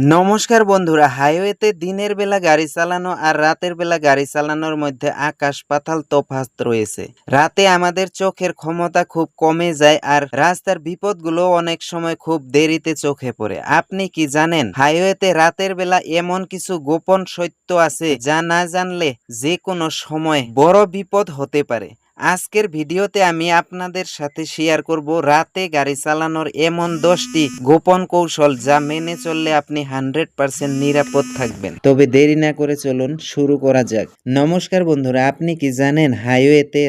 নমস্কার বন্ধুরা, হাইওয়েতে দিনের বেলা গাড়ি চালানো আর রাতের বেলা গাড়ি চালানোর মধ্যে আকাশ পাতাল তফাৎ রয়েছে। রাতে আমাদের চোখের ক্ষমতা খুব কমে যায় আর রাস্তার বিপদগুলো অনেক সময় খুব দেরিতে চোখে পড়ে। আপনি কি জানেন হাইওয়েতে রাতের বেলা এমন কিছু গোপন সত্য আছে যা না জানলে যে কোনো সময় বড় বিপদ হতে পারে। আজকের ভিডিওতে আমি আপনাদের সাথে শেয়ার করব রাতে গাড়ি চালানোর এমন 10টি গোপন কৌশল যা মেনে চললে আপনি 100% নিরাপদ থাকবেন। তবে দেরি না করে চলুন শুরু করা যাক। নমস্কার বন্ধুরা, আপনি কি জানেন হাইওয়েতে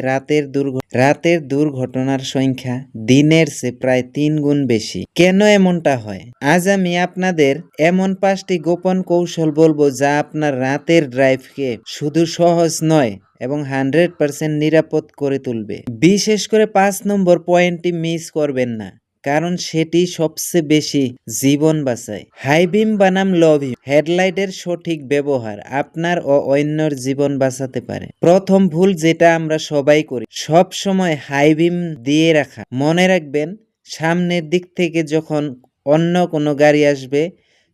রাতের দুর্ঘটনার সংখ্যা দিনের চেয়ে প্রায় 3 গুণ বেশি। কেন এমনটা হয়? আজ আমি আপনাদের এমন 5টি গোপন কৌশল বলবো যা আপনার রাতের ড্রাইভকে শুধু সহজ নয় এবং 100% নিরাপদ করে তুলবে। বিশেষ করে 5 নম্বর পয়েন্টটি মিস করবেন না, কারণ সেটি সবচেয়ে বেশি জীবন বাঁচায়। হাই বিম বনাম লো বিম হেডলাইটের সঠিক ব্যবহার আপনার ও অন্যর জীবন বাঁচাতে পারে। প্রথম ভুল যেটা আমরা সবাই করি, সব সময় হাই বিম দিয়ে রাখা। মনে রাখবেন, সামনের দিক থেকে যখন অন্য কোনো গাড়ি আসবে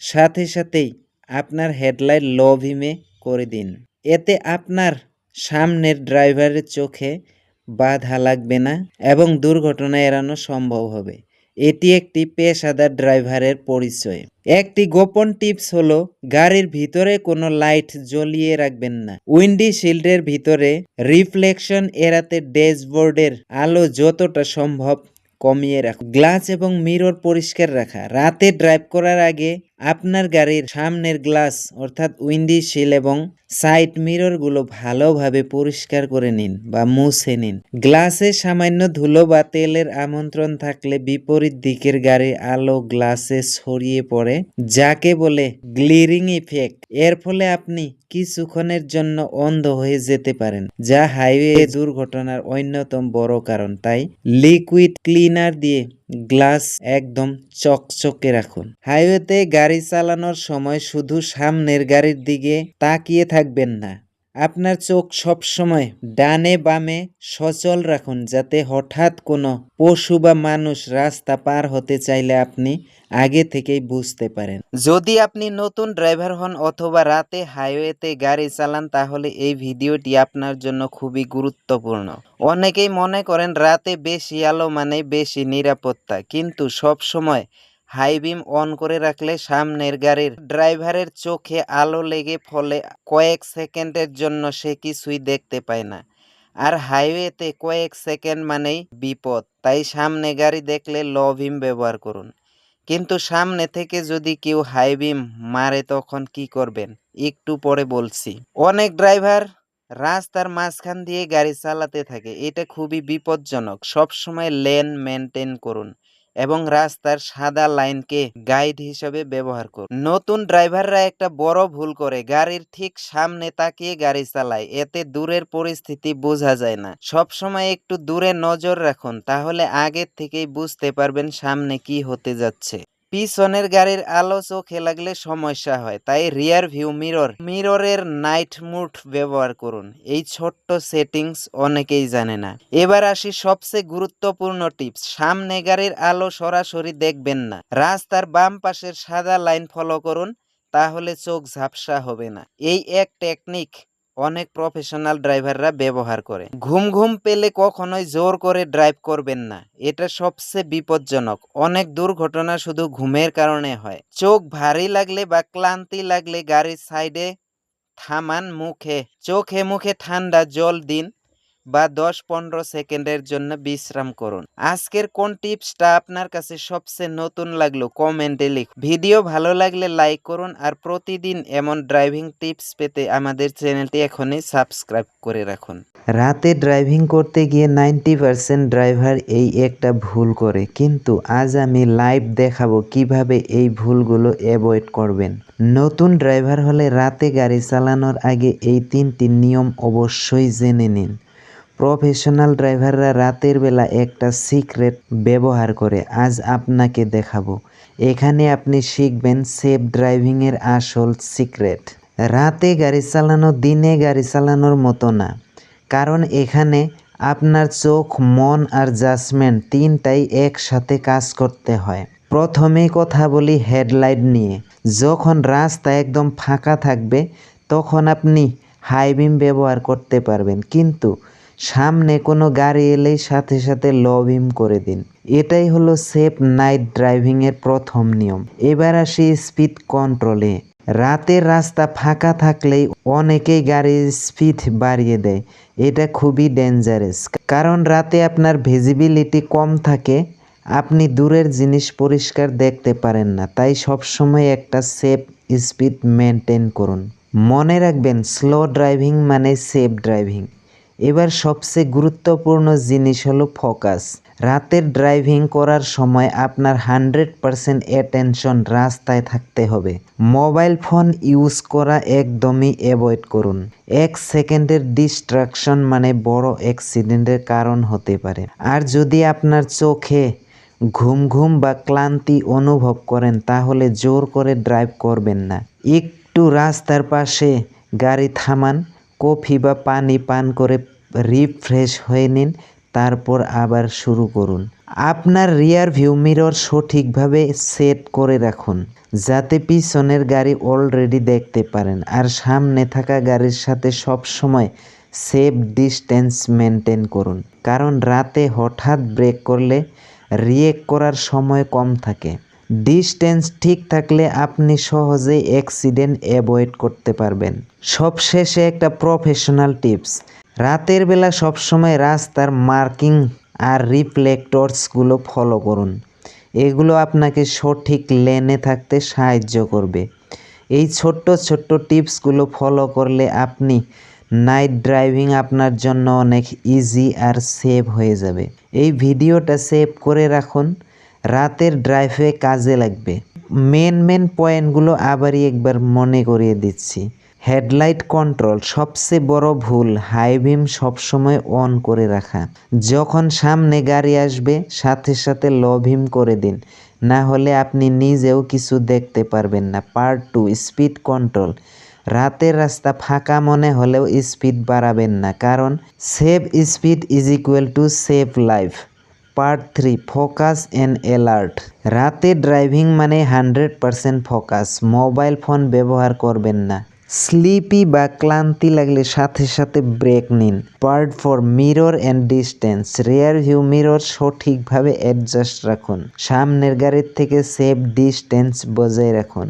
সাথে সাথেই আপনার হেডলাইট লো বিমে করে দিন। এতে আপনার সামনের ড্রাইভারের চোখে বাধা লাগবে না এবং দুর্ঘটনা এড়ানো সম্ভব হবে। এটি একটি পেশাদার ড্রাইভারের পরিচয়। একটি গোপন টিপস হলো গাড়ির ভিতরে কোনো লাইট জ্বলিয়ে রাখবেন না। উইন্ডি শিল্ডের ভিতরে রিফ্লেকশন এড়াতে ড্যাশবোর্ডের আলো যতটা সম্ভব কমিয়ে রাখুন। গ্লাস এবং মিরর পরিষ্কার রাখা। রাতে ড্রাইভ করার আগে আপনার গাড়ির সামনের গ্লাস অর্থাৎ উইন্ডি শিল এবং সাইড মিররগুলো ভালোভাবে পরিষ্কার করে নিন বা মুছে নিন। গ্লাসে সামান্য ধুলো বা তেলের আমন্ত্রণ থাকলে বিপরীত দিকের গাড়ির আলো গ্লাসে ছড়িয়ে পড়ে, যাকে বলে গ্লিরিং ইফেক্ট। এর ফলে আপনি কিছুক্ষণের জন্য অন্ধ হয়ে যেতে পারেন, যা হাইওয়ে দুর্ঘটনার অন্যতম বড় কারণ। তাই লিকুইড ক্লিনার দিয়ে গ্লাস একদম চকচকে রাখুন। হাইওয়েতে গাড়ি চালানোর সময় শুধু সামনের গাড়ির দিকে তাকিয়ে থাকবেন না। আপনার চোখ সবসময় ডানে বামে সচল রাখুন, যাতে হঠাৎ কোনো পশু বা মানুষ রাস্তা পার হতে চাইলে আপনি আগে থেকেই বুঝতে পারেন। যদি আপনি নতুন ড্রাইভার হন অথবা রাতে হাইওয়েতে গাড়ি চালান, তাহলে এই ভিডিওটি আপনার জন্য খুবই গুরুত্বপূর্ণ। অনেকেই মনে করেন রাতে বেশি আলো মানে বেশি নিরাপত্তা, কিন্তু সব সময় হাই বিম অন করে রাখলে সামনের গাড়ির ড্রাইভারের চোখে আলো লেগে ফলে কয়েক সেকেন্ডের জন্য সে কিছুই দেখতে পায় না। আর হাইওয়েতে কয়েক সেকেন্ড মানেই বিপদ। তাই সামনে গাড়ি দেখলে লো বিম ব্যবহার করুন। কিন্তু সামনে থেকে যদি কেউ হাই বিম মারে তখন কি করবেন একটু পরে বলছি। অনেক ড্রাইভার রাস্তার মাঝখান দিয়ে গাড়ি চালাতে থাকে, এটা খুবই বিপজ্জনক। সবসময় লেন মেনটেন করুন এবং রাস্তার সাদা লাইনকে গাইড হিসেবে ব্যবহার করুন। নতুন ড্রাইভাররা একটা বড় ভুল করে, গাড়ির ঠিক সামনে তাকিয়ে গাড়ি চালায়। এতে দূরের পরিস্থিতি বোঝা যায় না। সবসময় একটু দূরে নজর রাখুন, তাহলে আগের থেকেই বুঝতে পারবেন সামনে কি হতে যাচ্ছে। পিছনের গাড়ির আলো চোখে লাগলে সমস্যা হয়, তাই রিয়ার ভিউ মিররের নাইট মোড ব্যবহার করুন। এই ছোট্ট সেটিংস অনেকেই জানে না। এবার আসি সবচেয়ে গুরুত্বপূর্ণ টিপস। সামনে গাড়ির আলো সরাসরি দেখবেন না, রাস্তার বাম পাশের সাদা লাইন ফলো করুন, তাহলে চোখ ঝাপসা হবে না। এই এক টেকনিক অনেক প্রফেশনাল ড্রাইভাররা ব্যবহার করে। ঘুম পেলে কখনোই জোর করে ড্রাইভ করবেন না, এটা সবচেয়ে বিপজ্জনক। অনেক দুর্ঘটনা শুধু ঘুমের কারণে হয়। চোখ ভারী লাগলে বা ক্লান্তি লাগলে গাড়ির সাইডে থামান, চোখে মুখে ঠান্ডা জল দিন বা 10-15 সেকেন্ডের জন্য বিশ্রাম করুন। আজকের কোন টিপসটা আপনার কাছে সবচেয়ে নতুন লাগলো কমেন্টে লিখুন। ভিডিও ভালো লাগলে লাইক করুন আর প্রতিদিন এমন ড্রাইভিং টিপস পেতে আমাদের চ্যানেলটি এখনই সাবস্ক্রাইব করে রাখুন। রাতে ড্রাইভিং করতে গিয়ে 90% ড্রাইভার এই একটা ভুল করে, কিন্তু আজ আমি লাইভ দেখাবো কিভাবে এই ভুলগুলো অ্যাভয়েড করবেন। নতুন ড্রাইভার হলে রাতে গাড়ি চালানোর আগে এই 3টি নিয়ম অবশ্যই জেনে নিন। প্রফেশনাল ড্রাইভাররা রাতের বেলা একটা সিক্রেট ব্যবহার করে, আজ আপনাকে দেখাবো। এখানে আপনি শিখবেন সেফ ড্রাইভিংয়ের আসল সিক্রেট। রাতে গাড়ি চালানো দিনে গাড়ি চালানোর মতো না, কারণ এখানে আপনার চোখ, মন আর জাজমেন্ট 3টাই একসাথে কাজ করতে হয়। প্রথমেই কথা বলি হেডলাইট নিয়ে। যখন রাস্তা একদম ফাঁকা থাকবে তখন আপনি হাই বিম ব্যবহার করতে পারবেন, কিন্তু সামনে কোনো গাড়ি এলেই সাথে সাথে লো বিম করে দিন। এটাই হলো সেফ নাইট ড্রাইভিংয়ের প্রথম নিয়ম। এবার আসি স্পিড কন্ট্রোলে। রাতের রাস্তা ফাঁকা থাকলেই অনেকেই গাড়ির স্পিড বাড়িয়ে দেয়। এটা খুবই ডেঞ্জারাস, কারণ রাতে আপনার ভিজিবিলিটি কম থাকে, আপনি দূরের জিনিস পরিষ্কার দেখতে পারেন না। তাই সবসময় একটা সেফ স্পিড মেনটেন করুন। মনে রাখবেন, স্লো ড্রাইভিং মানে সেফ ড্রাইভিং। এবার সবচেয়ে গুরুত্বপূর্ণ জিনিস হলো ফোকাস। রাতের ড্রাইভিং করার সময় আপনার 100% অ্যাটেনশন রাস্তায় থাকতে হবে। মোবাইল ফোন ইউজ করা একদমই অ্যাভয়েড করুন। 1 সেকেন্ডের ডিস্ট্রাকশন মানে বড় অ্যাক্সিডেন্টের কারণ হতে পারে। আর যদি আপনার চোখে ঘুম ঘুম বা ক্লান্তি অনুভব করেন তাহলে জোর করে ড্রাইভ করবেন না। একটু রাস্তার পাশে গাড়ি থামান, কফি বা পানি পান করে রিফ্রেশ হয়ে নিন, তারপর আবার শুরু করুন। আপনার রিয়ার ভিউ মিরর সঠিকভাবে সেট করে রাখুন, যাতে পিছনের গাড়ি অলরেডি দেখতে পারেন। আর সামনে থাকা গাড়ির সাথে সবসময় সেফ ডিস্টেন্স মেনটেন করুন, কারণ রাতে হঠাৎ ব্রেক করলে রিয়েক্ট করার সময় কম থাকে। ডিস্টেন্স ঠিক থাকলে আপনি সহজেই অ্যাক্সিডেন্ট অ্যাভয়েড করতে পারবেন। সবশেষে একটা প্রফেশনাল টিপস। রাতের বেলা সবসময় রাস্তার মার্কিং আর রিফ্লেক্টরসগুলো ফলো করুন। এগুলো আপনাকে সঠিক লেনে থাকতে সাহায্য করবে। এই ছোট্ট ছোট্ট টিপসগুলো ফলো করলে আপনি নাইট ড্রাইভিং আপনার জন্য অনেক ইজি আর সেভ হয়ে যাবে। এই ভিডিওটা সেভ করে রাখুন, রাতের ড্রাইভে কাজে লাগবে। মেন পয়েন্টগুলো আবারই একবার মনে করিয়ে দিচ্ছি। হেডলাইট কন্ট্রোল, সবচেয়ে বড় ভুল হাই বিম সবসময় অন করে রাখা। যখন সামনে গাড়ি আসবে সাথে সাথে লো বিম করে দিন, না হলে আপনি নিজেও কিছু দেখতে পারবেন না। Part 2 speed control. রাতের রাস্তা ফাঁকা মনে হলেও স্পিড বাড়াবেন না, কারণ save speed is equal to save life. Part 3 focus and alert. রাতে ড্রাইভিং মানে 100% ফোকাস। মোবাইল ফোন ব্যবহার করবেন না। স্লিপি বা ক্লান্তি লাগলে সাথে সাথে ব্রেক নিন। Part 4 mirror and distance. Rear view mirror সঠিকভাবে অ্যাডজাস্ট রাখুন। সামনের গাড়ির থেকে সেফ ডিস্টেন্স বজায় রাখুন।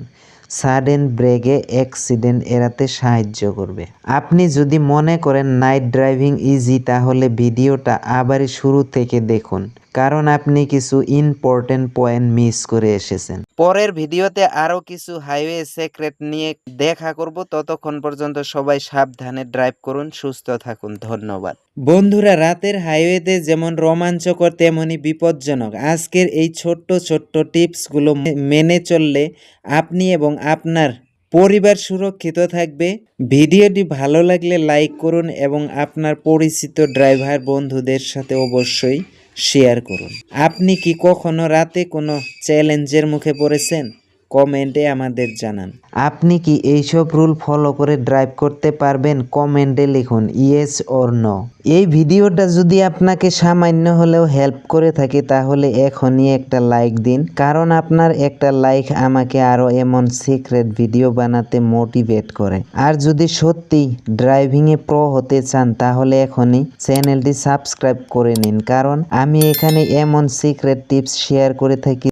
সাডেন ব্রেকে অ্যাক্সিডেন্ট এড়াতে সাহায্য করবে। আপনি যদি মনে করেন নাইট ড্রাইভিং ইজি, তাহলে ভিডিওটা আবারই শুরু থেকে দেখুন, কারণ আপনি কিছু ইম্পর্টেন্ট পয়েন্ট মিস করে এসেছেন। পরের ভিডিওতে আরও কিছু হাইওয়ে সিক্রেট নিয়ে দেখা করব। ততক্ষণ পর্যন্ত সবাই সাবধানে ড্রাইভ করুন, সুস্থ থাকুন। ধন্যবাদ। বন্ধুরা, রাতের হাইওয়েতে যেমন রোমাঞ্চকর তেমনই বিপজ্জনক। আজকের এই ছোট্ট ছোট্ট টিপসগুলো মেনে চললে আপনি এবং আপনার পরিবার সুরক্ষিত থাকবে। ভিডিওটি ভালো লাগলে লাইক করুন এবং আপনার পরিচিত ড্রাইভার বন্ধুদের সাথে অবশ্যই শেয়ার করুন। আপনি কি কখনো রাতে কোনো চ্যালেঞ্জের মুখে পড়েছেন? কমেন্টে আমাদের জানান। আপনি কি এইসব রুল ফলো করে ড্রাইভ করতে পারবেন? কমেন্টে লিখুন ইয়েস অর নো। এই ভিডিওটা যদি আপনাকে সামান্য হলেও হেল্প করে থাকে তাহলে এখনই একটা লাইক দিন, কারণ আপনার একটা লাইক আমাকে আরও এমন সিক্রেট ভিডিও বানাতে মোটিভেট করে। আর যদি সত্যি ড্রাইভিংয়ে প্রো হতে চান তাহলে এখনই চ্যানেলটি সাবস্ক্রাইব করে নিন, কারণ আমি এখানে এমন সিক্রেট টিপস শেয়ার করে থাকি